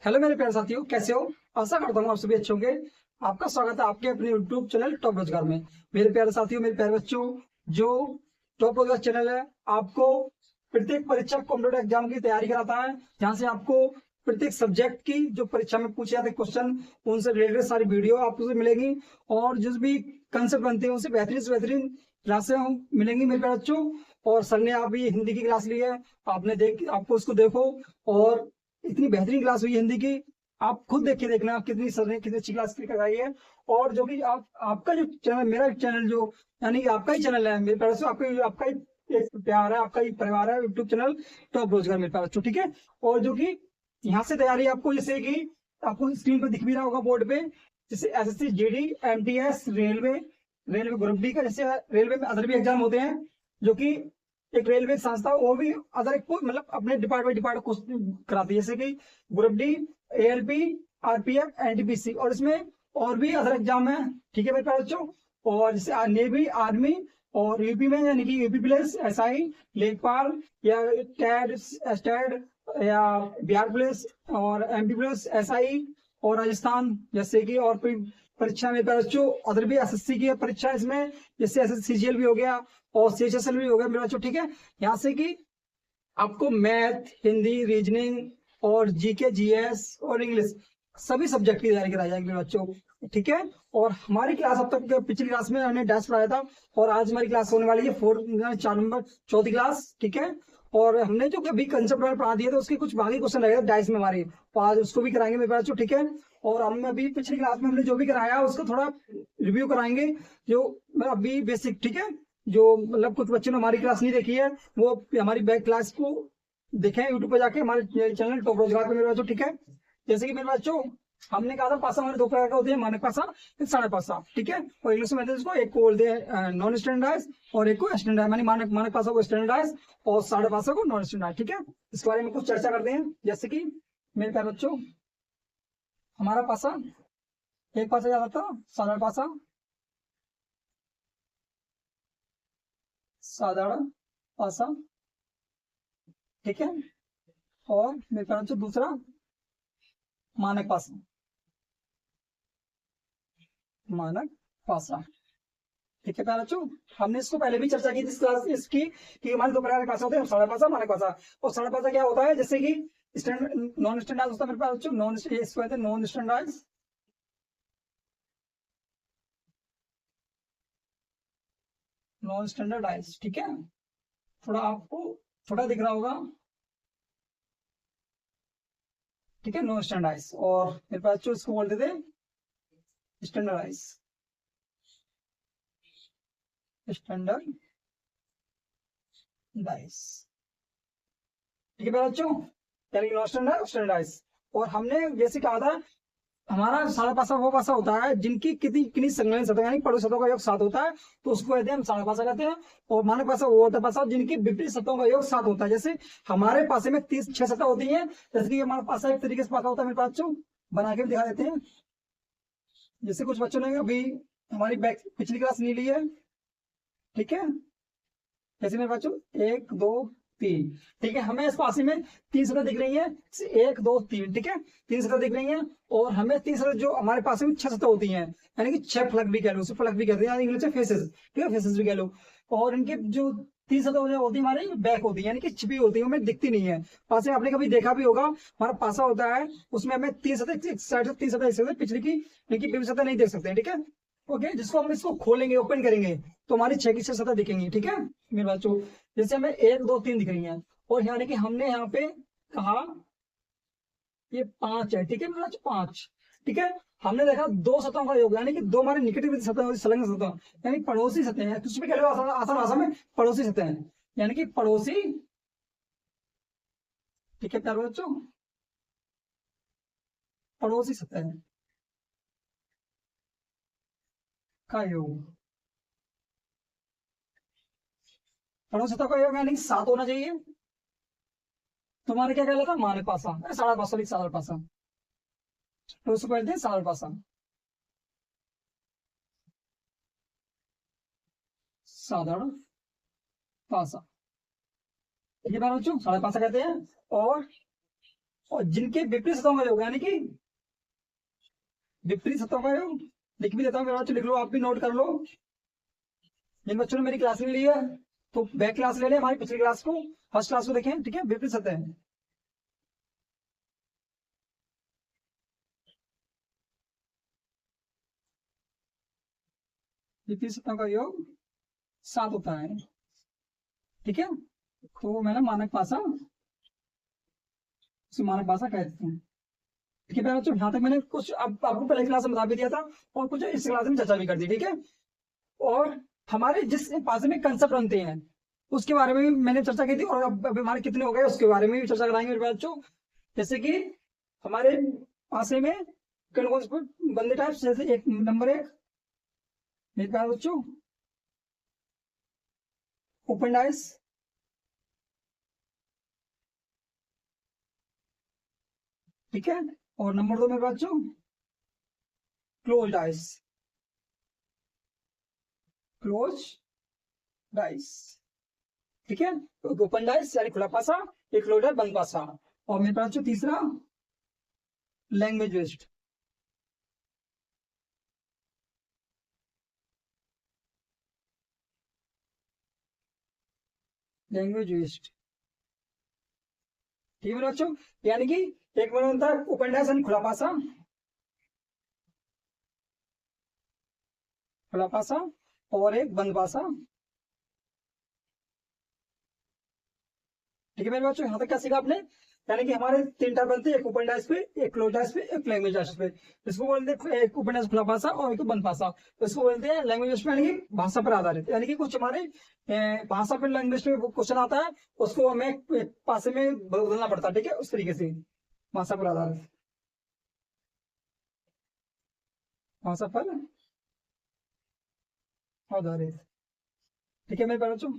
Hello मेरे प्यारे साथियों, कैसे हो? आशा करता हूँ आप सभी अच्छे होंगे। आपका स्वागत है आपके अपने यूट्यूब चैनल टॉप रोजगार में। मेरे प्यारे साथियों, मेरे प्यारे बच्चों, जो टॉप रोजगार चैनल है आपको प्रत्येक परीक्षा कॉम्पिटेटिव एग्जाम की तैयारी कराता है, जहाँ से आपको प्रत्येक सब्जेक्ट की जो परीक्षा में पूछे जाते क्वेश्चन, उनसे रिलेटेड सारी वीडियो आपको मिलेगी और जो भी कंसेप्ट बनते हैं उनसे बेहतरीन से बेहतरीन क्लासें मिलेंगी मेरे प्यारे बच्चों। और सर ने आप ये हिंदी की क्लास ली है, आपको उसको देखो। और इतनी बेहतरीन क्लास हुई है हिंदी की, आप खुद देख के देखना कितनी सर ने कितनी अच्छी क्लास कराई है। और जो कि आपका जो चैनल, मेरा चैनल जो यानी कि आपका ही चैनल है मेरे प्यारे से, आपका ही एक प्यार है, आपका ही परिवार है यूट्यूब चैनल टॉप रोजगार मेरे प्यारे बच्चों, ठीक है। और जो कि यहाँ से तैयारी आपको, जैसे कि आपको स्क्रीन पर दिख भी रहा होगा बोर्ड पे, जैसे SSC, GD, MTS, railway, railway group D का, जैसे रेलवे में अदर भी एग्जाम होते हैं, जो कि एक रेलवे संस्था वो भी अदर एक मतलब अपने डिपार्टमेंट कराती है, जैसे कि group D, ALP, RPF, NTPC, और इसमें और भी अदर एग्जाम है, ठीक है मेरे प्यारे बच्चों। और जैसे नेवी, आर्मी, और यूपी में यानी कि यूपी पुलिस, एसआई, लेखपाल, या टैड, स्टैड, या बिहार पुलिस, और एमपी पुलिस, एसआई, और राजस्थान जैसे कि, और फिर परीक्षा में बच्चों अदर भी एसएससी की परीक्षा इसमें, जैसे एसएससीजीएल भी हो गया और सीएचएसएल भी हो गया मेरे बच्चों, ठीक है। यहाँ से कि आपको मैथ, हिंदी, रीजनिंग, और जीके, जीएस और इंग्लिश सभी सब्जेक्ट की तैयारी कराई जाएगी मेरे बच्चों, ठीक है। और हमारी क्लास अब तक पिछली क्लास में हमने डैश पढ़ाया था, और आज हमारी क्लास होने वाली है 4 नंबर चौथी क्लास, ठीक है। और हमने जो अभी कंसेप्ट पढ़ा दिए थे उसके कुछ बाकी क्वेश्चन रहे डाइस में हमारे, तो आज उसको भी कराएंगे मेरे बच्चों, ठीक है। और हम अभी पिछली क्लास में हमने जो भी कराया उसको थोड़ा रिव्यू कराएंगे, जो अभी बेसिक, ठीक है। जो मतलब कुछ बच्चों ने हमारी क्लास नहीं देखी है वो हमारी बैक क्लास को देखें यूट्यूब पे जाके, हमारे चैनल टॉप रोजगार पे मेरे बच्चों, ठीक है। जैसे कि मेरे बच्चों, हमने कहा था पासा हमारे दो प्रकार का होते हैं, मानक पासा, एक साढ़े पासा, ठीक है। और इंग्लिश में इसको एक को बोलते हैं नॉन स्टैंडर्डाइज, और एक को स्टैंडर्ड, मानी मानक मानक पासा को स्टैंडर्डाइज, और साढ़े पासा को नॉन स्टैंडर्ड, ठीक है। इसके बारे में कुछ चर्चा करते हैं। जैसे कि मेरे प्यारे बच्चों, हमारा पासा, एक पासा क्या था? साधारण पासा, साधारण पासा, ठीक है। और मेरे प्यारे बच्चों दूसरा मानक पासा, मानक पासा, ठीक है प्यारे बच्चों। हमने इसको पहले भी चर्चा की थी इस क्लास इसकी, कि हमारे दो प्रकार के पासा होते हैं, साढ़े पासा, मानक पासा। और साढ़े पासा क्या होता है? जैसे कि स्टैंडर्ड, नॉन स्टैंडर्ड होता है मेरे प्यारे बच्चों, इसको कहते हैं नॉन स्टैंडर्ड, नॉन स्टैंडर्डाइज, ठीक है। थोड़ा आपको छोटा दिख रहा होगा, ठीक है, नॉन स्टैंडर्डाइज। और मेरे पास जो इसको बोलते थे स्टैंडर्डाइज, स्टैंडर्डाइज, ठीक है मेरे बच्चों, यानी नॉन स्टैंडर्ड, स्टैंडर्डाइज। और हमने जैसे कहा था, हमारा साढ़े पासा वो पासा होता है जिनकी कितनी कितनी संलग्न सतह यानी पड़ोसी सतहों का योग 7 होता है, तो उसको कहते हैं हम साढ़े पासा कहते हैं। और मानक पासा वो होता है पासा जिनकी विपरीत सतहों का योग 7 होता है। जैसे हमारे पासे में 6 सतह होती है, जैसे कि हमारा पासा एक तरीके से पासा होता है मेरे पास, बच्चों बना के भी दिखा देते हैं। जैसे कुछ बच्चों ने अभी हमारी बैक पिछली क्लास नहीं ली है, ठीक है। जैसे मेरे बच्चों 1 2 3, ठीक है। हमें इस पासे में 3 सतह दिख रही है, 1 2 3, ठीक है, 3 सतह दिख रही है। और हमें 3 सतह जो हमारे पास में 6 सतह होती हैं, यानी कि 6 फलक भी कह लो, उसे फलक भी कहते हैं, इंग्लिश में फेसेस, ठीक है, फेसेस भी कह लो। और इनके जो 3 सतह जो होती है हमारी बैक होती है, यानी कि छिपी होती है, हमें दिखती नहीं है। पासे आपने कभी देखा भी होगा, हमारा पासा होता है उसमें हमें 3 सतह एक साइड से, 3 सतह एक साइड से, पिछली की इनकी विभिन्न सतह नहीं देख सकते, ठीक है। ओके, जिसको हम इसको खोलेंगे, ओपन करेंगे, तो हमारी 6 की 6 सतह दिखेंगी, ठीक है मेरे बच्चों। जैसे हमें 1 2 3 दिख रही है, और यानी कि हमने यहाँ पे कहा ये 5 है, ठीक है मेरा बच्चों, 5, ठीक है। हमने देखा दो सतहों का योग, यानी कि दो हमारे निकटवर्ती सतह, संलग्न सतह, यानी पड़ोसी सतह है, कुछ भी कह लो आसान आसान भाषा में, पड़ोसी सतह है, यानी कि पड़ोसी, ठीक है प्यारे बच्चों, पड़ोसी सतह है का योग, पड़ोसी सतह का योग यानी कि 7 होना चाहिए। तुम्हारे क्या कहलाता? मानक पासा, साढ़े पासा, साधारण पासा, तो उसको कहते हैं साधारण पासा, साधारण पासा, ठीक है बच्चों, साढ़े पासा कहते हैं। और और जिनके विपरीत सतहों का योग, यानी कि विपरीत सतहों का योग लिख भी देता हूँ मेरे बच्चों, लिख लो, आप भी नोट कर लो। जिन बच्चों ने मेरी क्लास ले ली है तो बैक क्लास ले लें, हमारी पिछली क्लास को, फर्स्ट क्लास को देखें, ठीक है। विपरीत सतह, विपरीत सतहों का योग 7 होता है, ठीक है। तो मैंने मानक पासा, मानक पासा कहते हैं, ठीक है बच्चों। यहाँ तक मैंने कुछ अब आपको पहले क्लास में बता भी दिया था और कुछ इस क्लास में चर्चा भी कर दी, ठीक है। और हमारे जिस पासे में कंसेप्ट बनते हैं उसके बारे में भी मैंने चर्चा की थी, और अब हमारे कितने हो गए उसके बारे में भी चर्चा कराएंगे मेरे बच्चों। जैसे कि हमारे पासे में कौन कौन से बंदे टाइप्स, जैसे एक नंबर 1 मेरे प्यारे बच्चों ओपन डाइस, ठीक है। और नंबर 2 मेरे बच्चों क्लोज डाइस, क्लोज डाइस, ठीक है। तो ओपन डाइस यानी खुला पासा, एक क्लोज डाइस बंद पासा। और मेरे पास जो तीसरा लैंग्वेज वेस्ट, लैंग्वेज वेस्ट, ठीक है बच्चों। यानी कि एक बनता है ओपन डाइस यानी खुला पासा, खुला पासा, और एक बंद पासा, ठीक है मेरे बच्चों। यहाँ तक क्या सीखा आपने, यानी कि हमारे 3 टाइप बनते हैं, एक ओपन डाइस पे, एक क्लोज डाइस पे, एक लैंग्वेज डाइस पे। इसको बोलते हैं एक ओपन डाइस खुला पासा और एक बंद पासा। इसको बोलते हैं लैंग्वेज डाइस पे, यानी कि भाषा पर आधारित, यानी कि कुछ हमारे भाषा पर लैंग्वेज पे क्वेश्चन आता है, उसको हमें पासे में बदलना पड़ता है, ठीक है, उस तरीके से भाषा पर आधारित, भाषा पर आधारित, ठीक है मेरे बच्चों,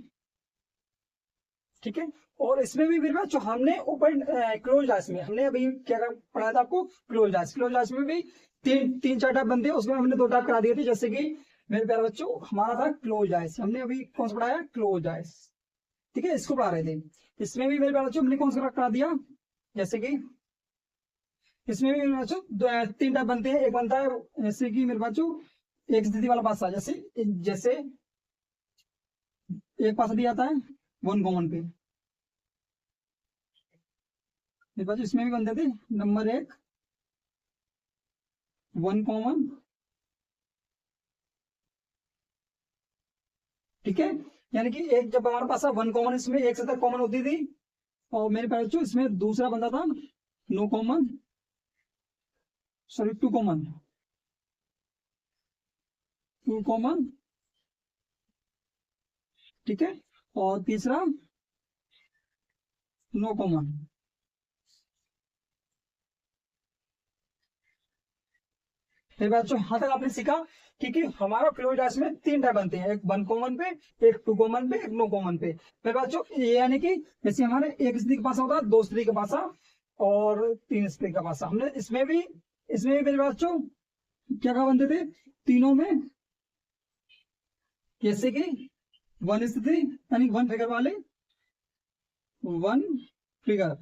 ठीक है। और इसमें भी मेरे पास जो हमने ओपन क्लोज डाइस में हमने अभी क्या पढ़ाया था आपको, क्लोज डाइस, क्लोज डाइस में भी तीन 4 टाइप बनते हैं, उसमें हमने 2 टाइप करा दिए थे। जैसे कि मेरे प्यारे बच्चों हमारा था क्लोज डाइस, हमने अभी कौन सा पढ़ाया, क्लोज डाइस, ठीक है, इसको पढ़ा रहे थे। इसमें भी मेरे प्यारे बच्चों हमने कौन सा करा दिया, जैसे कि इसमें भी मेरे बच्चों 3 टाइप बनते हैं। एक बनता है जैसे कि मेरे बच्चों एक स्थिति वाला पासा, जैसे जैसे एक पासा दिया जाता है 1 कॉमन पे, मेरे पास इसमें भी बनते थे नंबर 1 1 कॉमन, ठीक है। यानी कि एक जब हमारे पास 1 कॉमन, इसमें एक से तक कॉमन होती थी, और मेरे पास जो इसमें दूसरा बनता था no common, sorry 2 common, 2 common, ठीक है। और तीसरा नो कॉमन। मेरे बच्चों यहाँ तक आपने सीखा, क्योंकि हमारा क्लोज डाइस में 3 टाइप बनते हैं, एक 1 कॉमन पे, एक 2 कॉमन पे, एक नो कॉमन पे। मेरे बच्चों ये यानी कि जैसे हमारे एक स्थिति का पासा होता है, 2 स्थिति का पासा और 3 स्थिति का पासा। हमने इसमें भी मेरे बच्चों क्या क्या बनते थे तीनों में, जैसे कि 1 स्थिति यानी 1 फिगर वाले, 1 फिगर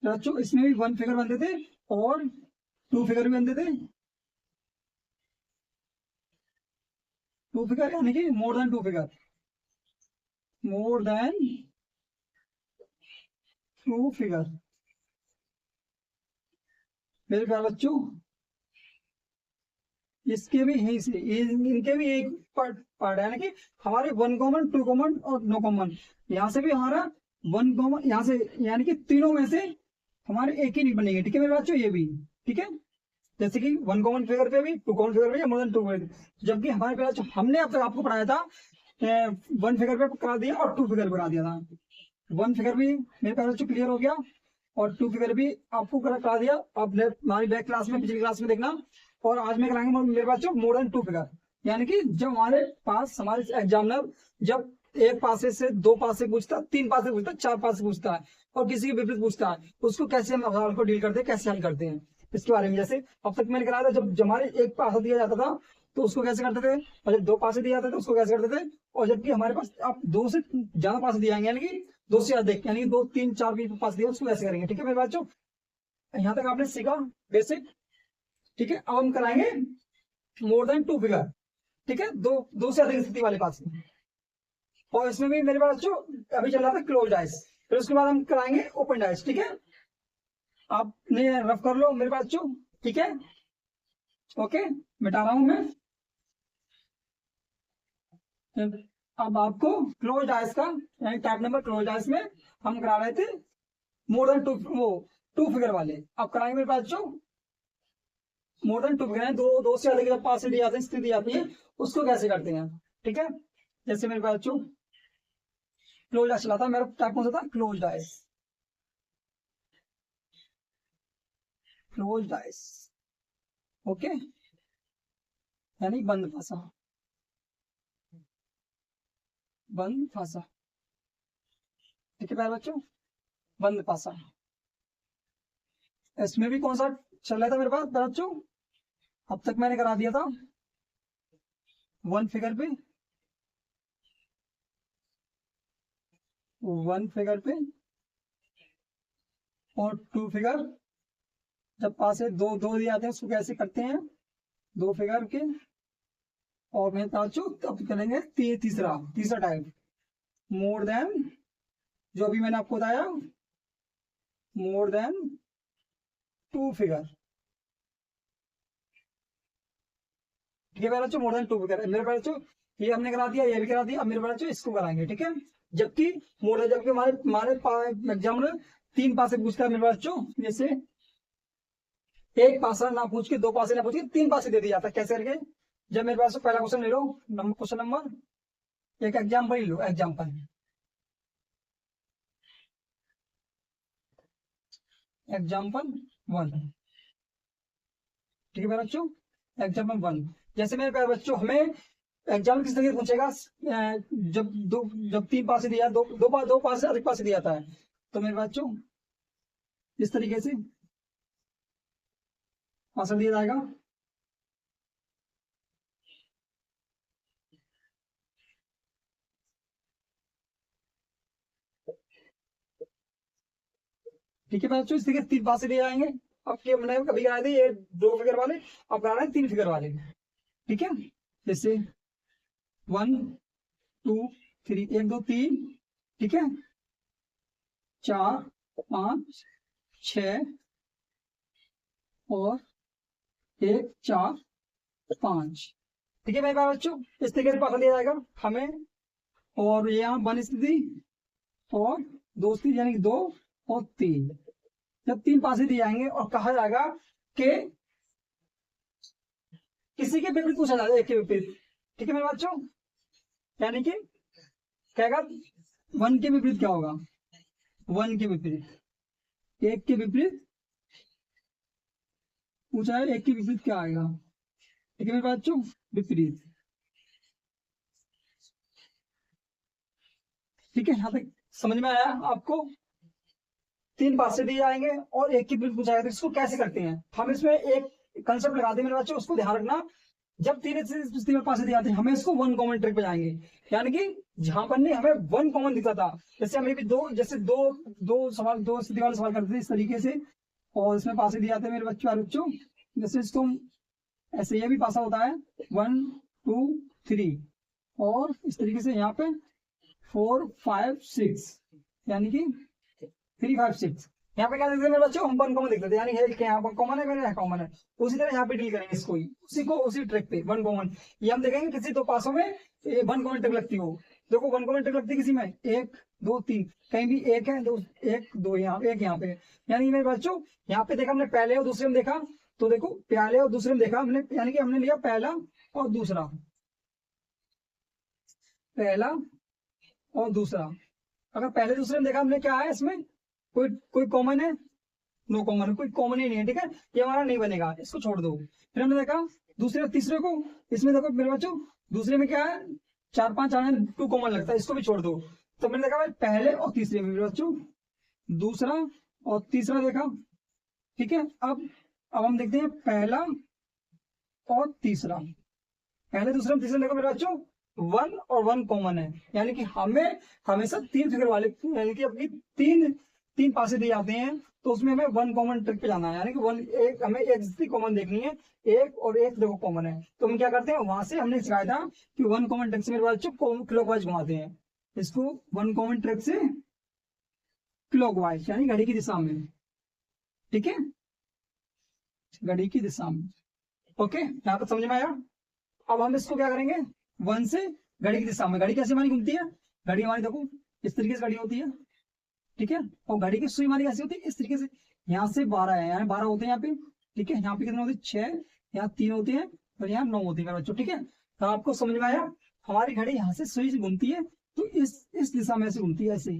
बच्चों, इसमें भी 1 फिगर बनते थे और 2 फिगर भी बनते थे, 2 फिगर यानी कि more than 2 figure, more than 2 figure. मेरे प्यारे बच्चों इसके भी यही से इनके भी एक पार्ट है, यानी कि हमारे 1 कॉमन, 2 कॉमन और नो कॉमन। यहाँ से भी हमारा 1 कॉमन, यहाँ से यानी कि तीनों में से हमारे एक ही नहीं बनेंगे, ठीक है मेरे बच्चों, ये भी ठीक है। जैसे कि 1 कॉमन फिगर पे भी, 2 कॉमन फिगर पे, मोर देन 2 फिगर, जबकि हमारे पास हमने अब तक आपको पढ़ाया था 1 फिगर पे करा दिया और 2 फिगर पे करा दिया था। 1 फिगर भी मेरे पास क्लियर हो गया और 2 फिगर भी आपको करा दिया। अब हमारी बैक क्लास में, पिछली क्लास में देखना। और आज में कराएंगे मेरे पास मोर देन 2 फिगर, यानी कि जब हमारे पास हमारे एग्जामिनर जब एक पासे से 2 पासे पूछता, 3 पासे पूछता, 4 पासे पूछता है और किसी के विपरीत पूछता है, उसको कैसे हम सवाल को डील करते हैं, कैसे हल करते हैं, इसके बारे में। जैसे अब तक मैंने कराया था, जब हमारे एक पासा दिया जाता था तो उसको कैसे करते थे, और जब 2 पासे दिया जाता था तो उसको कैसे करते थे, और जबकि हमारे पास अब 2 से ज्यादा पासे दिए जाएंगे, यानी कि दो से अधिक, यानी 2 3 4 भी पास दिया उसको ऐसे करेंगे। ठीक है मेरे बच्चों, यहाँ तक आपने सीखा बेसिक। ठीक है, अब हम कराएंगे मोर देन 2 फिगर। ठीक है, दो से अधिक स्थिति वाले पास में। और इसमें भी मेरे पास जो अभी चल रहा था क्लोज आइस, फिर उसके बाद हम कराएंगे ओपन आइस। ठीक है, आपने रफ कर लो मेरे पास जो। ठीक है, ओके, मिटा रहा हूं मैं। अब आपको क्लोज आइस का यानी टाइप नंबर क्लोज आइस में हम करा रहे थे मोर देन 2, वो 2 फिगर वाले। अब कराएंगे मेरे पास जो मोर देन 2 फिगर है, दो से अधिक जब पास आते हैं, स्थिति आती है, उसको कैसे करते हैं। ठीक है, जैसे मेरे पास जो क्लोज आइस चला था, मेरा टाइप कौन सा था, close ice. Close ice, okay, यानी बंद पासा, बंद पासा। ठीक है प्यारे बच्चों, बंद पासा। इसमें भी कौन सा चल रहा था मेरे पास बच्चों, अब तक मैंने करा दिया था 1 फिगर पे, 1 फिगर पे और 2 फिगर। जब पास है दो दिए जाते हैं उसको कैसे करते हैं, 2 फिगर के। और मैं बच्चों अब करेंगे तीसरा टाइप, मोर देन, जो अभी मैंने आपको बताया, मोर देन 2 फिगर। ठीक है मेरे बच्चों, मोर देन 2 फिगर। मेरे बच्चों ये हमने करा दिया, ये भी करा दिया, अब मेरे बच्चों इसको कराएंगे। ठीक है, जबकि हमारे एग्जाम में 3 पासे पूछता है मेरे बच्चों, जैसे 1 पासा ना पूछ के, 2 पासे ना पूछ के 3 पासे दे दिया जाता है। कैसे करके, जब मेरे पास पहला क्वेश्चन ले लो, क्वेश्चन नंबर एक एग्जाम्पल ही लो, एग्जाम्पल 1। ठीक है मेरे बच्चों, एग्जाम्पल 1। जैसे मेरे प्यारे बच्चों, हमें एग्जाम किस तरीके से पूछेगा, जब 3 पासे दिया, दो पास से अधिक पासे दिया जाता है, तो मेरे बच्चों इस तरीके से आंसर दिया जाएगा। ठीक है बच्चों, इस तरीके से 3 पासे दिए जाएंगे। अब क्या हमने कभी कराए थे ये 2 फिगर वाले, अब करा रहे हैं 3 फिगर वाले। ठीक है, जैसे 1 2 3, 1 2 3, ठीक है, 4 5 6 और 1 4 5। ठीक है मेरे प्यारे बच्चों, इस तरीके से पकड़ लिया जाएगा हमें। और ये यहाँ 1 स्थिति और 2 स्थिति, यानी कि 2 और 3। जब 3 पासे दिए जाएंगे और कहा जाएगा कि किसी के विपरीत पूछा जाएगा, एक के विपरीत। ठीक है मेरे बच्चों, यानी कि कहेगा 1 के विपरीत क्या होगा, 1 के विपरीत, 1 के विपरीत पूछा है, 1 के विपरीत क्या आएगा। ठीक है मेरे बच्चों, विपरीत। ठीक है, यहाँ तक समझ में आया आपको। 3 पासे दिए जाएंगे और 1 के विपरीत पूछा जाएगा, तो इसको कैसे करते हैं हम, इसमें एक कंसेप्ट लगा दें मेरे बच्चों, उसको ध्यान रखना। जब 3 पासे दिए जाते हैं, हमें इसको 1 कॉमन ट्रिक पे जाएंगे, यानी कि जहां पर नहीं हमें 1 कॉमन दिखता था, जैसे हमें भी दो स्थिति वाले सवाल करते थे इस तरीके से, और इसमें पासे दिए जाते हैं मेरे बच्चों। जैसे इसको ऐसे ये भी पासा होता है 1 2 3, और इस तरीके से यहाँ पे 4 5 6, यानी कि 3 5 6। यहाँ पे क्या देखते हैं मेरे बच्चों, हम 1 कॉमन देख लेते हैं, यानी है यहाँ पर कॉमन है, मेरे यहाँ कॉमन है। उसी तरह यहाँ पे डील करेंगे इसको ही, उसी ट्रिक पे 1 कॉमन। ये हम देखेंगे किसी 2 पासों में 1 कॉमन ट्रिक लगती हो। देखो 1 कॉमन ट्रिक लगती है किसी में 1 2 3, कहीं भी 1 है, 1 2 यहाँ, 1 यहाँ पे, यानी मेरे बच्चों यहाँ पे देखा हमने, पहले और दूसरे में देखा, तो देखो पहले और दूसरे में देखा हमने, यानी कि हमने लिया पहला और दूसरा, पहला और दूसरा। अगर पहले दूसरे में देखा हमने, क्या है इसमें, कोई कॉमन है, नो कॉमन है, कोई कॉमन ही नहीं है। ठीक है, ये हमारा नहीं बनेगा, इसको छोड़ दो। फिर हमने देखा दूसरे और तीसरे को, इसमें देखो मेरे बच्चों दूसरे में क्या है, 4 5 आने 2 कॉमन लगता है, इसको भी छोड़ दो। तो मैंने देखा भाई पहले और तीसरे में मेरे बच्चों, दूसरा और तीसरा देखा। ठीक है, अब हम देखते हैं पहला और तीसरा, पहले दूसरे में तीसरे देखो मेरे बच्चों, वन और वन कॉमन है, यानी कि हमें हमेशा तीन फिगर वाले, यानी कि अपनी तीन तीन पासे दिए जाते हैं, तो उसमें हमें वन कॉमन ट्रिक पे जाना है, यानी कि वन एक हमें एक जितनी कॉमन देखनी है, एक और एक देखो कॉमन है, तो हम क्या करते हैं, वहां से हमने सिखाया था कि वन कॉमन ट्रिक से मेरे पास क्लॉकवाइज घुमाते हैं, इसको वन कॉमन ट्रिक से क्लॉकवाइज यानी घड़ी की दिशा में, ठीक है, घड़ी की दिशा में। ओके, यहाँ पर समझ में आया। अब हम इसको क्या करेंगे, वन से घड़ी की दिशा में, घड़ी कैसे हमारी घूमती है, घड़ी हमारी देखो इस तरीके से घड़ी होती है, ठीक है, और घड़ी की सुई हमारी कैसी होती है, इस तरीके से, यहाँ से 12 है, यहाँ 12 होते हैं यहाँ पे, ठीक है, यहाँ पे कितने होते हैं 6, यहाँ 3 होते हैं और यहाँ 9 होते हैं बच्चों, ठीक है। तो आपको समझ में आया, हमारी घड़ी यहाँ से सुई से घूमती है, तो इस दिशा में ऐसे घूमती है, ऐसे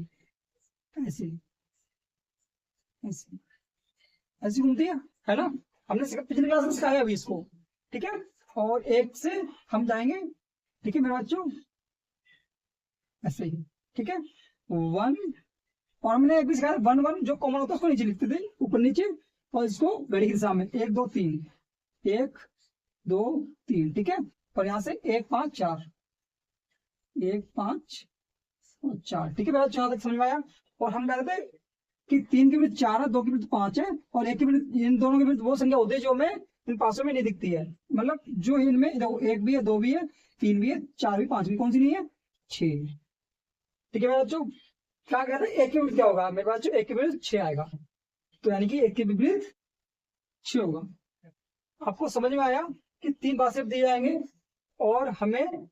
ऐसे ऐसे ऐसी घूमती है ना। हमने पिछली क्लास में सिखाया अभी इसको, ठीक है, और एक से हम जाएंगे, ठीक है मेरे बच्चों, ऐसे ही, ठीक है, वन, और हमने एक भी सिखाया वन वन जो कॉमन होता है उसको नीचे लिखते थे, ऊपर नीचे, और इसको घड़ी की दिशा में 1 2 3, 1 2 3, ठीक है, और यहाँ से 1 5 4, 1 5 और 4, ठीक है मेरा यहाँ तक समझ में आया। और हम कहते थे कि 3 के विरुद्ध 4 है, 2 के विरुद्ध 5 है, और 1 के विरुद्ध, इन दोनों के विरुद्ध वो संख्या होती है जो हमें इन पासों में नहीं दिखती है, मतलब जो इनमें देखो 1 भी है, 2 भी है, 3 भी है, 4 भी, 5 भी, कौन सी नहीं है, 6, ठीक है मेरे बच्चों। क्या कहते हैं, 1 के विरुद्ध क्या होगा मेरे पास, 1 के विरुद्ध 6 आएगा, तो यानी कि 1 के विपरीत 6 होगा। आपको समझ में आया कि 3 पासे दिए जाएंगे और हमें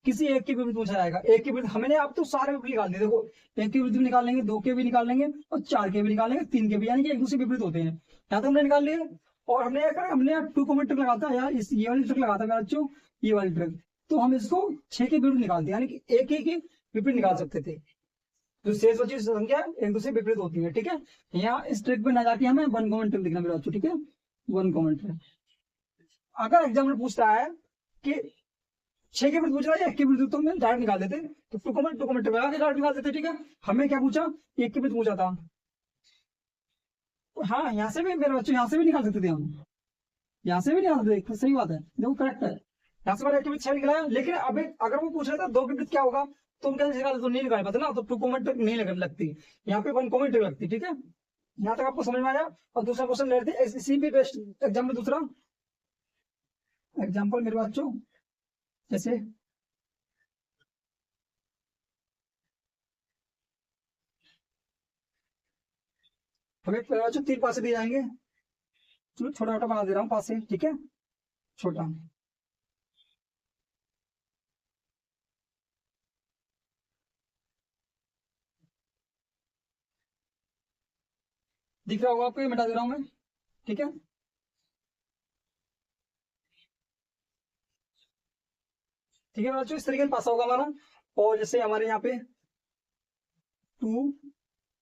किसी एक के विपरीत पूछा जाएगा, एक के विपरीत हमने आप तो सारे विपरीत निकाल दिए, देखो 1 के विपरीत भी निकाल लेंगे, 2 के भी निकाल लेंगे और 4 के भी निकाल लेंगे, 3 के भी, यानी कि एक दूसरे विपरीत होते हैं, यहाँ तो हमने निकाल लिए। और हमने क्या करा, हमने 2 कॉमन ट्रिक लगाता है यार, ये वाली ट्रिक लगाता है बच्चों, ये वाली ट्रिक, तो हम इसको 6 के विपरीत निकालते हैं, यानी कि एक के विपरीत निकाल सकते थे, जो शेष बची संख्या एक दूसरे विपरीत होती है, ठीक है। यहाँ इस ट्रिक पे ना जाती हमें वन कॉमन ट्रिक लिखना मेरे बच्चों, ठीक है, वन कॉमन ट्रिक। अगर एग्जाम्पल पूछता है कि 6 के विपरीत पूछ रहा है, 1 के विपरीत, तो हम डायरेक्ट निकाल देते, तो टू कॉमन ट्रिक लगा के डायरेक्ट निकाल देते, ठीक है। हमें क्या पूछा, 1 के विपरीत पूछा था, तो हाँ यहाँ से भी मेरे बच्चों, यहाँ से भी निकाल सकते थे हम, यहाँ से भी निकाल सकते थे, सही बात है, देखो करेक्ट है, यहाँ से 1 के विपरीत 6 निकला है, लेकिन अब अगर वो पूछ रहा था 2 के विपरीत क्या होगा, तो हम कैसे निकाल, तो नहीं निकाल पाते ना, तो टू कॉमन ट्रिक नहीं लगती, यहाँ पे वन कॉमन ट्रिक लगती, ठीक है। यहाँ तक आपको समझ में आया। और दूसरा क्वेश्चन ले लेते हैं इसी भी बेस्ट एग्जाम्पल, दूसरा एग्जाम्पल मेरे बच्चों, जैसे हमें बच्चों 3 पासे दिए जाएंगे, चलो छोटा छोटा बना दे रहा हूँ पासे, ठीक है, छोटा, दिख रहा होगा आपको, ये मिटा दे रहा हूँ मैं, ठीक है। ठीक है बच्चों, इस तरीके से पासा होगा हमारा। और जैसे हमारे यहाँ पे 2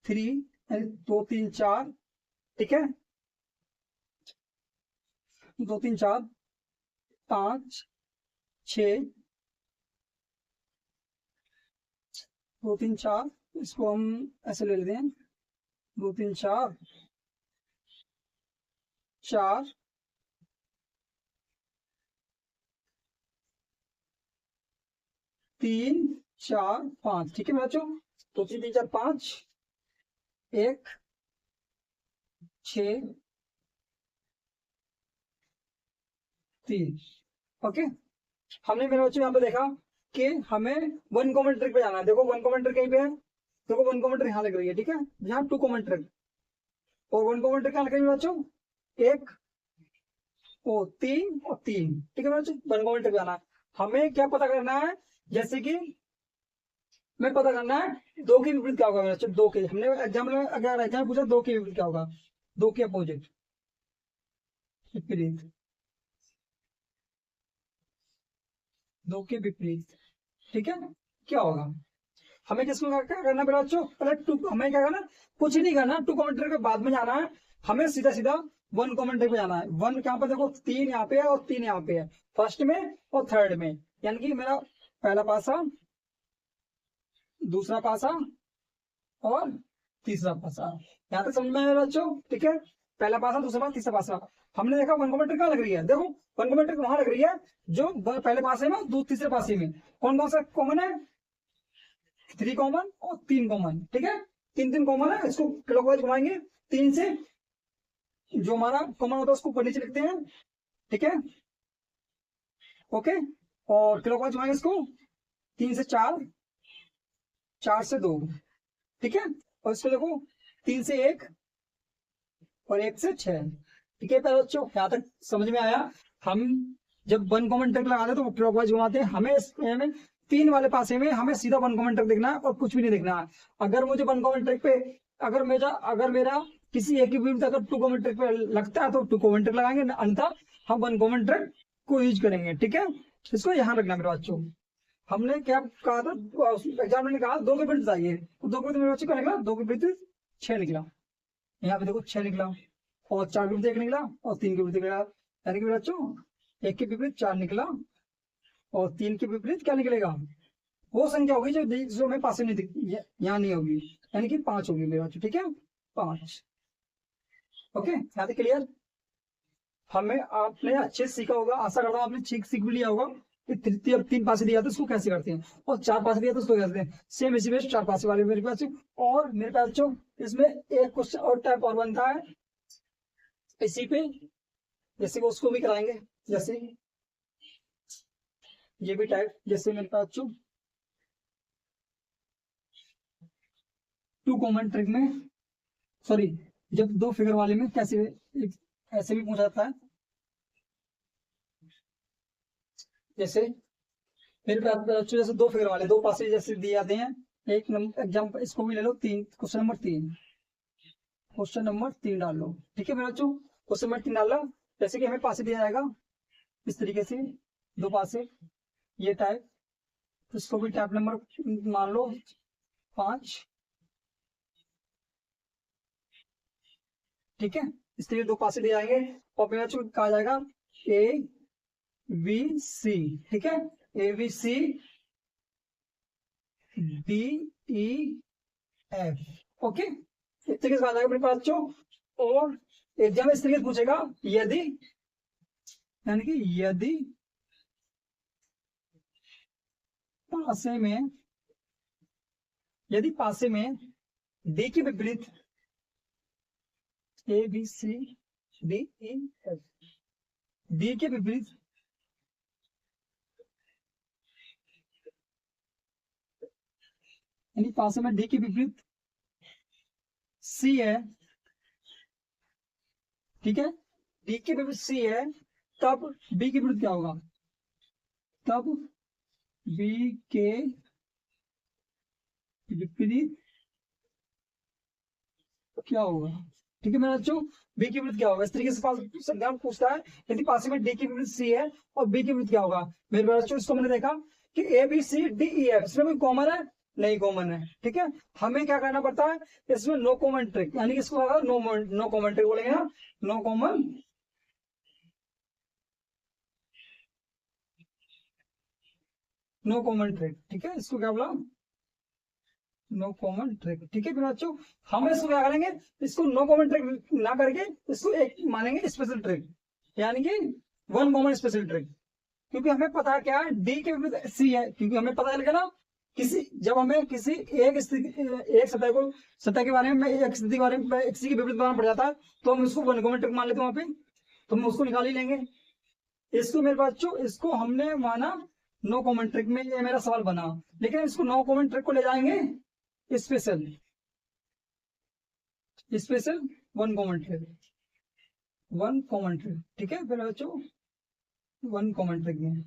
3 2 3 4, ठीक है, 2 3 4 5 6, 2 3 4, इसको हम ऐसे ले लेते हैं, 2 3 4 4 3 4 5, ठीक है बच्चों, 2 3 3 4 5 1 6 3, ओके। हमने मेरे बच्चों यहाँ पे देखा कि हमें वन कॉमन ट्रिक पे जाना है, देखो वन कॉमन ट्रिक कहीं पे है, देखो वन कॉमन ट्रिक यहाँ लग रही है, ठीक है, यहाँ 2 कॉमन ट्रिक, और वन कॉमन ट्रिक क्या लग रही है बच्चों, 1 और 3 और 3, ठीक है बच्चों, वन कॉमन ट्रिक जाना है। हमें क्या पता करना है, जैसे कि मैं पता करना है 2 के विपरीत क्या होगा मेरे बच्चों, 2 के, हमने एग्जाम्पल अगर एग्जाम पूछा 2 के विपरीत क्या होगा, 2 के अपोजिट विपरीत, 2 के विपरीत, ठीक है, क्या होगा। हमें किसको क्या करना मेरे बच्चों, पहले टू, हमें क्या करना, कुछ नहीं करना, 2 कॉमन ट्रिक के बाद में जाना है, हमें सीधा सीधा वन कॉमन ट्रिक पे जाना है। वन यहाँ पर देखो 3 यहाँ पे है और 3 यहाँ पे है, फर्स्ट में और थर्ड में, यानी कि मेरा पहला पासा, दूसरा पासा और तीसरा पासा, यहाँ तक समझ में आया बच्चों, ठीक है। पहला पासा, दूसरा पासा, तीसरा पासा। हमने देखा वन कॉमन ट्रिक कहाँ लग रही है, देखो वन कॉमन ट्रिक वहां लग रही है जो पहले पासे में, तीसरे पासे में। कौन कौन सा कॉमन है, 3 कॉमन और 3 कॉमन, ठीक है, 3 कॉमन है। इसको क्लॉकवाइज घुमाएंगे, 3 से जो हमारा कॉमन होता है उसको ऊपर नीचे लिखते हैं, ठीक है, ओके। और क्लॉकवाइज घुमाएंगे इसको, 3 से 4, 4 से 2, ठीक है। और इसको देखो 3 से 1 और 1 से 6, ठीक है। पहले बच्चों यहाँ तक समझ में आया। हम जब वन कॉमन ट्रिक लगाते हैं तो क्लॉकवाइज घुमाते हैं। हमें 3 वाले पासे में हमें सीधा वन कॉमन ट्रिक देखना है और कुछ भी नहीं देखना है। अगर मुझे वन कॉमन ट्रिक पे अगर मेरा किसी एक ही विपरीत अगर 2 कॉमन ट्रिक पे लगता है तो 2 कॉमन ट्रिक लगाएंगे, अन्यथा हम वन कॉमन ट्रिक को यूज करेंगे, ठीक है। इसको यहाँ रखना मेरे बच्चों। हमने क्या कहा था एग्जाम में, कहा 2 के विपरीत बताइए, तो 2 के विपरीत मेरे बच्चे क्या निकला, 2 के विपरीत 6 निकला। यहाँ पे देखो 6 निकला, और 4 के विपरीत 1 निकला, और 3 के विपरीत निकला। यानी कि मेरे बच्चों 1 के विपरीत 4 निकला, और 3 के विपरीत क्या निकलेगा, वो संख्या होगी जो हमें पास नहीं दिखती, यहाँ नहीं होगी, यानी कि 5 होगी मेरे बच्चों, ठीक है, 5। ओके, यहाँ तक क्लियर। हमें आपने अच्छे से सीखा होगा, आशा करता हूँ आपने सीख भी लिया होगा कि 3 पासे दिया तो उसको कैसे करते हैं, और 4 पासे दिया तो उसको कैसे करते हैं। सेम इसी में 4 पासे वाले मेरे पास। और मेरे पास जो इसमें एक क्वेश्चन और टाइप और बनता है इसी पे, जैसे वो उसको भी कराएंगे, जैसे ये भी टाइप, जैसे मेरे पास जो 2 कॉमन ट्रिक में, सॉरी, जब 2 फिगर वाले में कैसे ऐसे भी पूछा जाता है। जैसे मेरे पास जैसे 2 फिगर वाले 2 पासे जैसे दिए जाते हैं। एक नंबर एग्जाम्पल इसको भी ले लो, 3, क्वेश्चन नंबर 3 डाल लो, ठीक है मेरे बच्चों। क्वेश्चन नंबर 3 डाल लो, जैसे कि हमें पासे दिया जाएगा इस तरीके से 2 पासे, ये टाइप, इसको भी टाइप नंबर मान लो 5, ठीक है। इस तरीके 2 पासे दिए जाएंगे, और मेरे बच्चों कहा जाएगा ABC, ठीक है, ABC DEF, ओके। इस तरीके से आ जाएगा मेरे पास बच्चों। और एग्जाम में इस तरीके से पूछेगा, यदि, यानी कि यदि पासे में D के विपरीत ABCDEF, D के विपरीत यानी पासे में D के विपरीत C है, ठीक है, D के विपरीत C है, तब B के विपरीत क्या होगा, तब B के विपरीत क्या होगा, ठीक है मेरे बच्चों। B के विपरीत क्या होगा, इस तरीके से एग्जाम पूछता है, यदि पासे में D के विपरीत C है और B के विपरीत क्या होगा। मेरे बच्चों इसको मैंने देखा कि ABCDEF, इसमें कोई कॉमन है नहीं, कॉमन है, ठीक है। हमें क्या करना पड़ता है, इसमें नो कॉमन ट्रिक, यानी कि इसको नो कॉमन ट्रिक बोलेंगे ना, नो कॉमन ट्रिक, ठीक है। इसको क्या बोला, नो कॉमन ट्रिक, ठीक है बच्चों। हम इसको क्या करेंगे, इसको नो कॉमन ट्रिक ना करके इसको एक मानेंगे स्पेशल ट्रिक, यानी कि वन कॉमन स्पेशल ट्रिक, क्योंकि हमें पता है क्या है, डी के विपरीत सी है, क्योंकि हमें पता चलेगा ना जब हमें किसी एक सतह के बारे में एक स्थिति के बारे में एक के विपरीत बनाना पड़ जाता है, तो हम उसको वन कॉमन ट्रिक मान लेते हैं वहां पे, तो हम उसको निकाल ही लेंगे। इसको मेरे बच्चों इसको हमने माना नो कॉमन ट्रिक में, ये मेरा सवाल बना, लेकिन इसको नो कॉमन ट्रिक को ले जाएंगे स्पेशल वन कॉमन ट्रिक, ठीक है मेरे बच्चों, वन कॉमन ट्रिक में,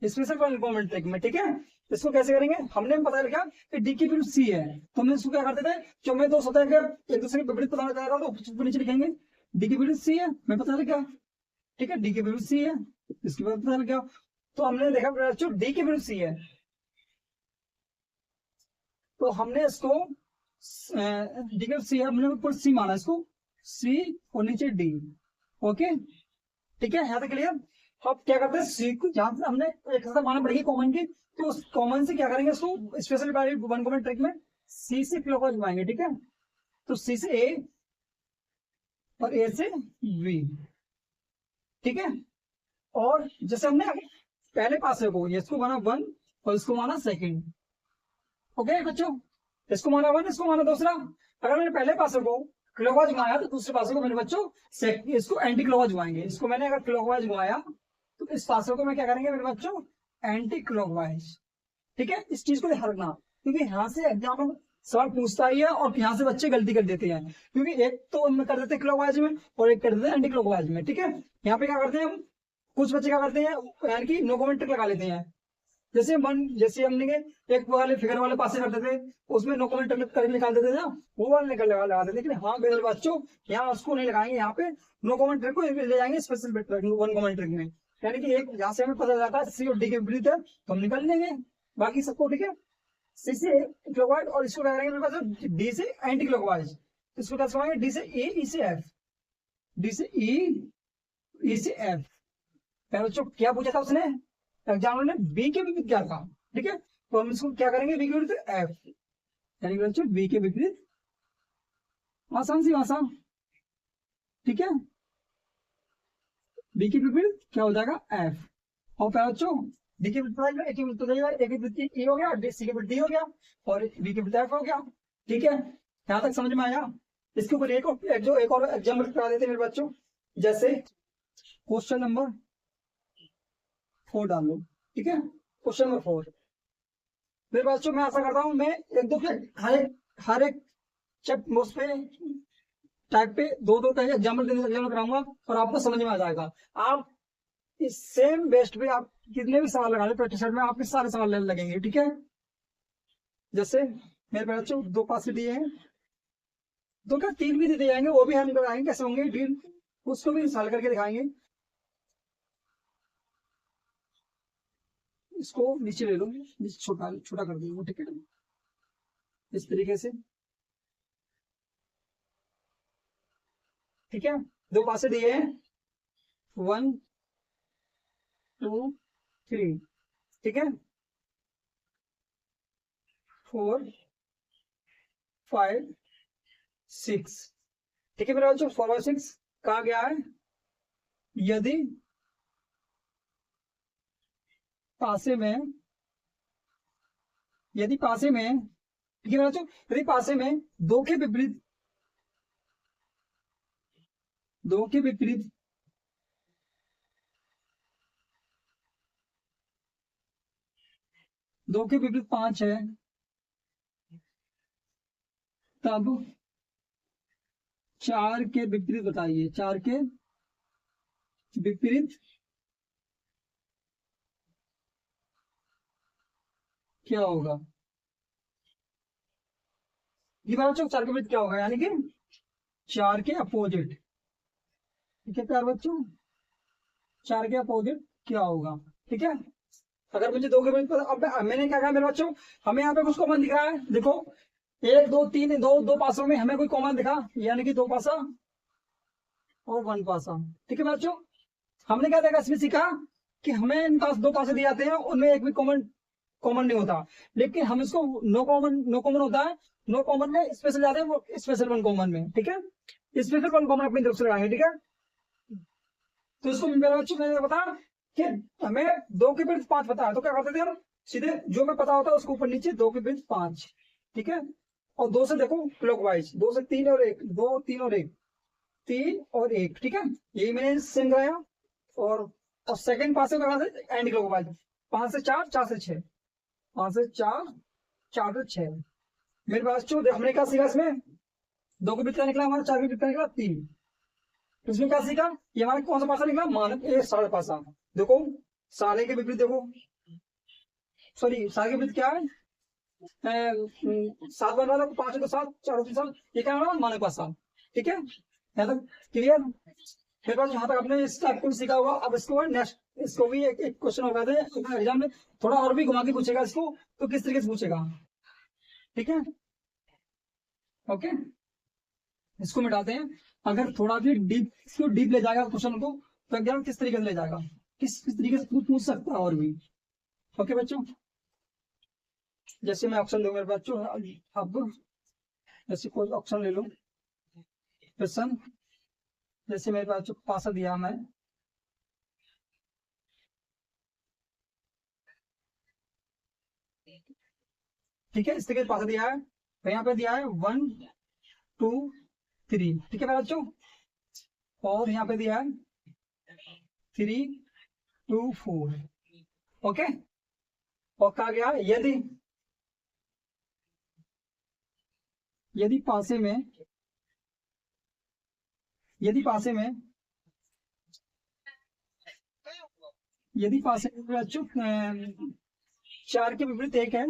स्पेशल वन कॉमन ट्रिक में, ठीक है। इसको कैसे करेंगे, हमने पता लगा कि डी की विपरीत सी है, तो हम इसको क्या करते थे, जो मैं 2 सतह के एक दूसरे के विपरीत बताना चाहता था तो ऊपर नीचे लिखेंगे, डी की विपरीत सी है, मैं पता लगा, ठीक है, डी की विपरीत सी है, इसके बाद पता लगा, तो हमने देखा बच्चों डी की विपरीत सी है, तो हमने इसको डी की सी है, हमने ऊपर सी माना, इसको सी और नीचे डी, ओके, ठीक है, यहाँ तक क्लियर। अब क्या करते हैं, सी को जहां से हमने एक माना पड़ेगी कॉमन की, तो उस कॉमन से क्या करेंगे, इसको स्पेशल वन कॉमन ट्रिक में सी से क्लॉकवाइज घुमाएंगे, ठीक है। तो सी से ए, और ए से बी, ठीक है। और जैसे हमने पहले पासे को इसको माना 1 और इसको माना सेकंड, ओके बच्चों, इसको माना 1, इसको माना दूसरा। अगर मैंने पहले पासे को क्लॉकवाइज घुमाया तो दूसरे पासे को मेरे बच्चों इसको एंटी क्लॉकवाइज घुमाएंगे। इसको मैंने अगर क्लॉकवाइज घुमाया तो इस पासे को मैं क्या करेंगे मेरे बच्चों, एंटी क्लॉकवाइज, ठीक है। इस चीज को ध्यान रखना, क्योंकि यहाँ से एग्जाम सवाल पूछता ही है और यहाँ से बच्चे गलती कर देते हैं, क्योंकि एक तो हम कर देते हैं क्लॉकवाइज में और एक कर देते हैं एंटी क्लॉकवाइज में, ठीक है। यहाँ पे क्या करते हैं, कुछ बच्चे क्या करते हैं यानी कि नो कमेंट लगा लेते हैं। जैसे हमने एक वाले फिगर वाले पासे करते थे, उसमें नो कमेंट कर निकाल देते थे ना, वो वाले निकल लगा देते। लेकिन हाँ मेरे बच्चों यहाँ उसको नहीं लगाएंगे, यहाँ पे नो कमेंट ट्रिक को ले जाएंगे स्पेशल 1 कमेंट ट्रिक में, यानी कि एक यहाँ से हमें पता चलता है सी और डी के विपरीत है तो हम निकाल लेंगे बाकी सबको, ठीक है। सी से क्लॉकवाइज और इसको लगाएंगे मेरे पास डी से एंटी क्लॉकवाइज, इसको क्या करवाएंगे डी से ए, ई से एफ, डी से ई से एफ। बच्चों क्या पूछा था उसने एग्जाम ने, बी के विपरीत क्या था, ठीक है। तो हम इसको क्या करेंगे बी के विपरीत एफ, यानी बच्चों बी के विपरीत, आसान सी आसान, ठीक है। बी के विपरीत क्या हो जाएगा एफ, और बच्चों डी के विपरीत ए के विपरीत ए के विपरीत ई हो गया, सी के विपरीत डी हो गया और बी के विपरीत एफ हो गया, ठीक है। यहाँ तक समझ में आया। इसके ऊपर एक और एग्जाम्पल करा देते हैं मेरे बच्चों, जैसे क्वेश्चन नंबर 4 डाल लो, ठीक है। क्वेश्चन नंबर 4 मेरे बच्चों मैं आशा करता हूँ मैं एक दो हर एक उस पे टाइप पे दो एग्जाम्पल कराऊंगा और आपको समझ में आ जाएगा। आप इस सेम बेस्ट पे आप कितने भी सवाल लगा ले प्रैक्टिस सेट में, आपके सारे सवाल लगेंगे, ठीक है। जैसे मेरे बच्चों 2 पास दिए हैं, 2 क्या 3 भी दिए जाएंगे, वो भी हम लगाएंगे कैसे होंगे डील, उसको भी सॉल्व करके दिखाएंगे। इसको नीचे ले लो, नीचे छोटा कर दूंगा, ठीक है, इस तरीके से, ठीक है। 2 पासे दिए हैं 1 2 3, ठीक है, 4 5 6, ठीक है मेरा बच्चों 4 और 6 कहा गया है यदि पासे में ठीक है बच्चों, यदि पासे में 2 के विपरीत 2 के विपरीत 5 है तब 4 के विपरीत बताइए, 4 के विपरीत क्या होगा। ये बच्चों 4 के विपरीत क्या होगा, यानी कि 4 के अपोजिट, ठीक है प्यार बच्चों, 4 के अपोजिट क्या होगा, ठीक है। अगर मुझे 2 के विपरीत, अब मैंने क्या कहा मेरे बच्चों, हमें यहाँ पे कुछ कॉमन दिखा है, देखो 1 2 3 दो पासों में हमें कोई कॉमन दिखा, यानी कि 2 पासा और 1 पासा, ठीक है बच्चों। हमने क्या देखा इसमें सीखा कि हमें इन पास 2 पासे दिए जाते हैं, उनमें एक भी कॉमन नहीं होता, लेकिन हम इसको नो कॉमन होता है, नो कॉमन में स्पेशल जाते हैं, वो स्पेशल 1 कॉमन में, ठीक है। स्पेशल 1 कॉमन अपनी तरफ से लगाएंगे, ठीक है। तो इसको मेरे बच्चों मैंने बता कि हमें 2 के विपरीत 5 पता है, तो क्या करते थे हम सीधे जो हमें पता होता है उसको ऊपर नीचे 2 के विपरीत 5, ठीक है। और 2 से देखो क्लॉकवाइज, 2 से 3 और 1, 2 3 और 1, 3 और 1, ठीक है, यही मैंने सेम कराया। और सेकंड पास से एंटी क्लॉकवाइज 5 से 4, 4 से 6, 5 से 4, 4 से 6। मेरे पास जो हमने क्या सीखा इसमें, 2 के विपरीत निकला हमारा, 4 के विपरीत निकला 3, इसमें क्या सीखा, ये हमारा कौन सा पासा निकला, मानक ए साढ़े पासा। देखो सारे के विपरीत देखो, सॉरी सारे के विपरीत क्या है, 7 बन रहा था, 5 तो 7, 4 तो 7, ये क्या हमारा मानक पासा, ठीक है। यहाँ तक क्लियर। मेरे पास यहाँ तक आपने इस टाइप को सीखा हुआ। अब इसको नेक्स्ट इसको भी एक क्वेश्चन होगा एग्जाम में, थोड़ा और भी घुमा के पूछेगा इसको, तो किस तरीके से पूछेगा, ठीक है, ओके। इसको मिटाते हैं, अगर थोड़ा भी डीप ले जाएगा क्वेश्चन को तो एग्जाम किस तरीके से ले जाएगा, किस तरीके से पूछ सकता है और भी, ओके बच्चों। जैसे मैं ऑप्शन दूंगा मेरे बच्चों, अब जैसे कोई ऑप्शन ले लो, क्वेश्चन जैसे मेरे पास जो पासा दिया मैं, ठीक है, इस तरीके से पासा दिया है, तो यहाँ पे दिया है 1 2 3, ठीक है मेरे बच्चों, और यहाँ पे दिया है 3 2 4, ओके। और कहा गया यदि यदि पासे में यदि पासे में यदि पासे में बच्चों 4 के विपरीत 1 है,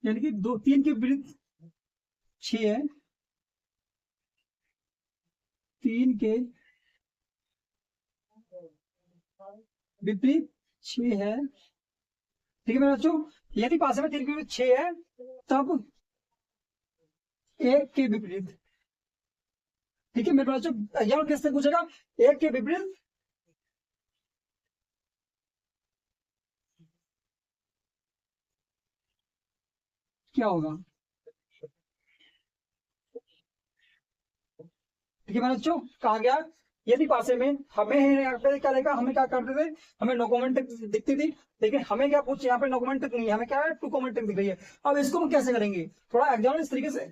यानी कि 3 के विपरीत 6 है, 3 के विपरीत 6 है, ठीक है मेरे बच्चों। यदि पासे में 3 के विपरीत 6 है, तब 1 के विपरीत, ठीक है मेरे बच्चों, एग्जाम किससे पूछेगा, 1 के विपरीत क्या होगा, ठीक है मेरे बच्चों। कहा गया यदि पासे में हमें यहाँ पे क्या देखा, हमें क्या करते थे, हमें नो कमेंट दिखती थी, लेकिन हमें क्या पूछे, यहाँ पे नो कमेंट नहीं है, हमें क्या है, 2 कमेंट दिख रही है। अब इसको हम कैसे करेंगे, थोड़ा एग्जाम इस तरीके से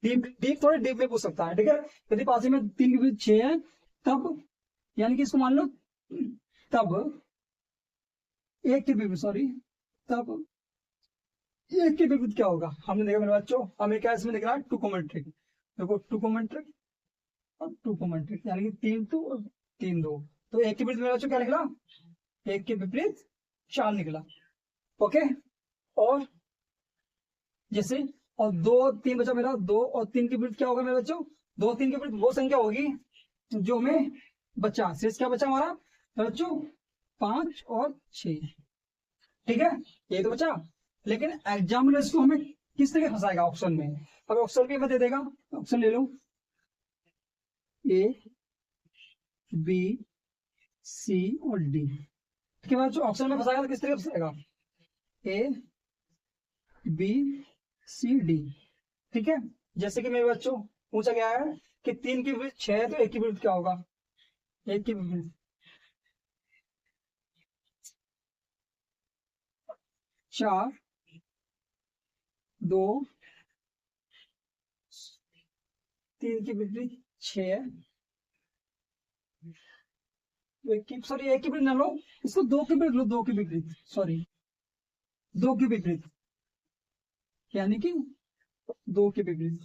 डीप डीप थोड़े डीप में पूछ सकता है, ठीक है। यदि पासे में 3 के बीच 6 है, तब यानी कि इसको मान लो, तब 1 के बीच, सॉरी, तब 1 के बीच क्या होगा, हमने देखा मेरे बच्चों, हमें क्या इसमें दिख रहा है, 2 कमेंट, देखो 2 कमेंट और 2 कमेंट, यानी कि 3 2 और 3 2, तो 1 के विपरीत मेरा बच्चों क्या निकला, 1 के विपरीत 4 निकला, ओके। और जैसे, और 2 3 बचा मेरा, 2 और 3 के विपरीत क्या होगा मेरे बच्चों, 2 3 के विपरीत वो संख्या होगी जो हमें बचा, शेष क्या बचा हमारा मेरे बच्चों, 5 और 6, ठीक है, ये तो बचा। लेकिन एग्जामिनर इसको हमें किस तरह फंसाएगा ऑप्शन में, अगर ऑप्शन भी हमें दे देगा, ऑप्शन ले लो, ए बी सी और डी, इसके बाद जो ऑप्शन में फंसाएगा तो किस तरह फंसाएगा, ए बी सी डी, ठीक है। जैसे कि मेरे बच्चों पूछा गया है कि 3 के विपरीत 6 है, तो 1 के विपरीत क्या होगा, 1 के विपरीत 4 2, 3 के विपरीत 6, सॉरी 1 के विपरीत ना लो, इसको 2 के विपरीत लो, 2 के विपरीत, सॉरी 2 के विपरीत, यानी कि 2 के विपरीत,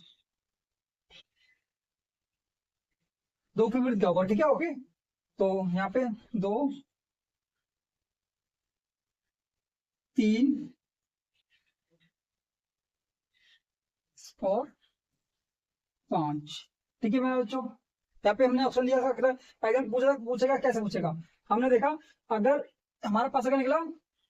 2 के विपरीत क्या होगा, ठीक है, ओके। तो यहाँ पे 2 3 और 5, ठीक है मेरे बच्चों। यहाँ पे हमने ऑप्शन दिया था, अगर पूछेगा कैसे पूछेगा, हमने देखा, अगर हमारे पास अगर निकला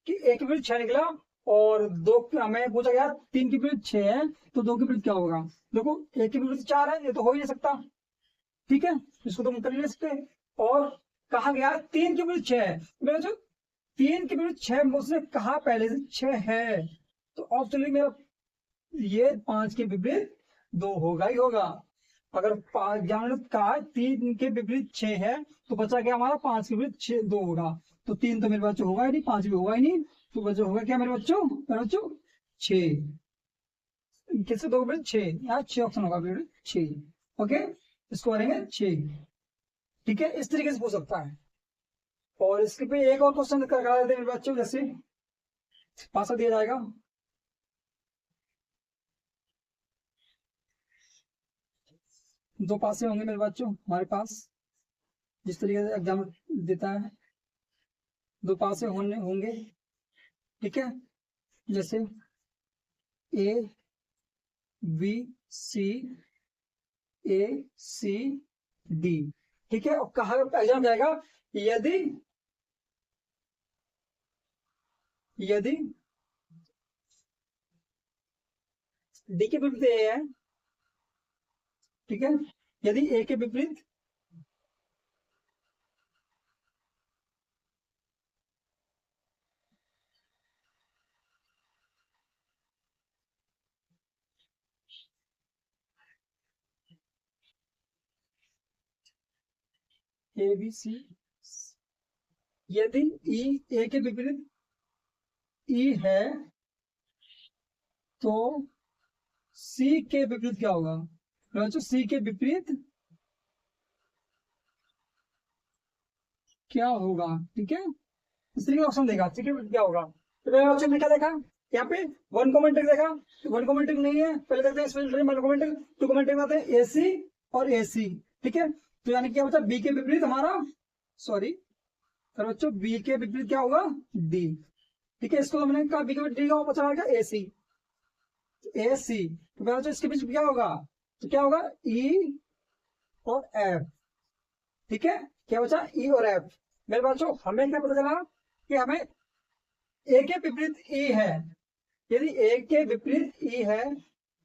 कि 1 के विपरीत 6 निकला, और 2 हमें पूछा गया 3 के विपरीत 6 है, तो 2 के विपरीत क्या होगा, देखो 1 के विपरीत 4 है, ये तो हो ही नहीं सकता, ठीक है, इसको तो हम कर ही नहीं सकते। और कहा गया 3 के विपरीत 6 है, मेरा जो 3 के विपरीत 6 उसने कहा पहले से 6 है, तो ऑप्शन मेरा ये 5 के विपरीत 2 होगा ही होगा। अगर ज्ञान का 3 के विपरीत 6 है, तो बचा क्या हमारा, 5 के विपरीत 6 2 होगा, तो 3 तो मेरे बच्चों होगा ही नहीं, 5 भी होगा ही नहीं, तो बच्चों होगा क्या मेरे बच्चों 6, किससे 2 के विपरीत 6, यहाँ 6 ऑप्शन होगा, विपरीत 6, ओके, इसको करेंगे 6, ठीक है, इस तरीके से पूछ सकता है। और इसके पे एक और क्वेश्चन करा देते हैं मेरे बच्चों, जैसे पासा दिया जाएगा, दो पासे होंगे मेरे बच्चों हमारे पास, जिस तरीके से एग्जाम देता है, दो पासे होंगे, ठीक है, जैसे A B C, A C D, ठीक है। और कहा एग्जाम जाएगा, यदि यदि डी के विपरीत ए है, ठीक है, यदि ए के विपरीत ए बी सी, यदि ई ए के विपरीत ई है तो सी के विपरीत क्या होगा? बच्चों सी के विपरीत क्या होगा? ठीक है, इस तरीके का ऑप्शन देगा, सी के विपरीत क्या होगा। तो मैंने ऑप्शन में क्या देखा, यहाँ पे वन कॉमेंट्रिक देखा, वन कॉमेंट्रिक नहीं है, पहले देखते हैं इसमें वन कॉमेंट्रिक, टू कॉमेंट्रिक में आते हैं एसी और एसी। ठीक है, तो यानी क्या बचा, बी के विपरीत हमारा, सॉरी तो बच्चों बी के विपरीत क्या होगा, डी। ठीक है, इसको हमने कहा बी के विपरीत डी का बचा क्या, एसी, एसी। तो बच्चों इसके बीच क्या होगा, तो क्या होगा ई और एफ। ठीक है, क्या बचा, ई और एफ। मेरे बच्चों हमें क्या पता चला कि हमें ए के विपरीत ई है, यदि ए के विपरीत ई है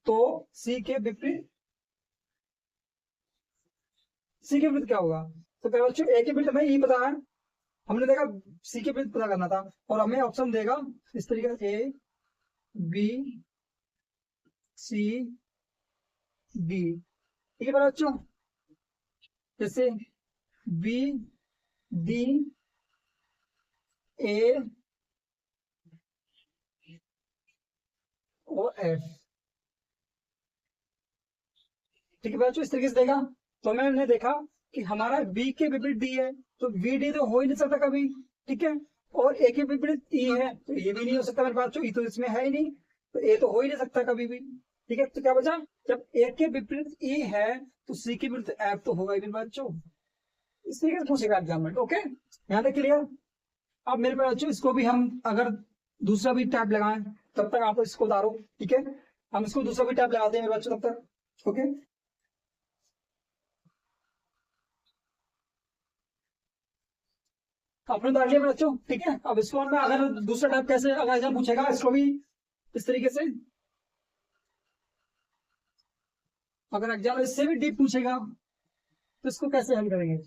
तो सी के विपरीत, सी के विपरीत क्या होगा। तो पहले बच्चों ए के विपरीत हमें ई पता है, हमने देखा सी के विपरीत पता करना था, और हमें ऑप्शन देगा इस तरीके से ए बी सी डी। ठीक है बच्चों, जैसे बी डी ए और एफ। ठीक है बच्चों, इस तरीके से देगा। तो मैंने देखा कि हमारा बी के विपरीत डी है, तो बी डी तो हो ही नहीं सकता कभी। ठीक है, और ए के विपरीत ई है, तो ये भी नहीं हो सकता मेरे पास, ई तो इसमें है ही नहीं, तो ए तो हो ही नहीं सकता कभी भी। ठीक है, तो क्या बचा, जब ए के विपरीत ई है तो सी के विपरीत एफ तो होगा ही मेरे बच्चों। इस तरीके से पूछेगा एग्जाम में। ओके, यहाँ तक क्लियर। अब मेरे बच्चों इसको भी हम अगर दूसरा भी टैब लगाएं, तब तक आप इसको उतारो। ठीक है, हम इसको दूसरा भी टैब लगाते हैं मेरे बच्चों तब तक। ओके, आपने उतार लिया मेरे बच्चों। ठीक है, अब इसको मैं अगर दूसरा टैब कैसे अगर एग्जाम पूछेगा इसको भी इस तरीके से, अगर एग्जाम इससे भी डीप पूछेगा तो इसको कैसे हल करेंगे।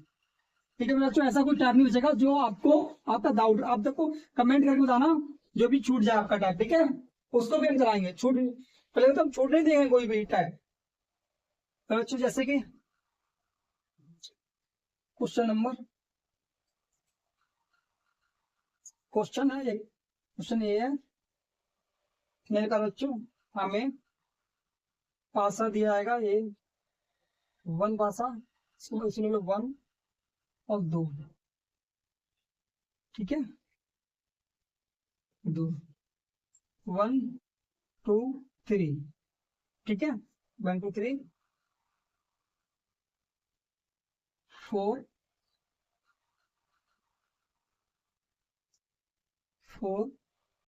ठीक है मेरे बच्चों, ऐसा कोई टैब नहीं पूछेगा जो आपको, आपका डाउट आप देखो कमेंट करके बताना, जो भी छूट जाए आपका टैब। ठीक है, उसको भी हम कराएंगे, छूट पहले तो हम छूट नहीं देंगे कोई भी टैब। तो बच्चों जैसे कि क्वेश्चन नंबर, क्वेश्चन है ये, क्वेश्चन ये है मेरे का बच्चों, हमें पासा दिया जाएगा ये वन पासा, इसमें वन और दो। ठीक है, दो, वन टू थ्री। ठीक है, one two three four, four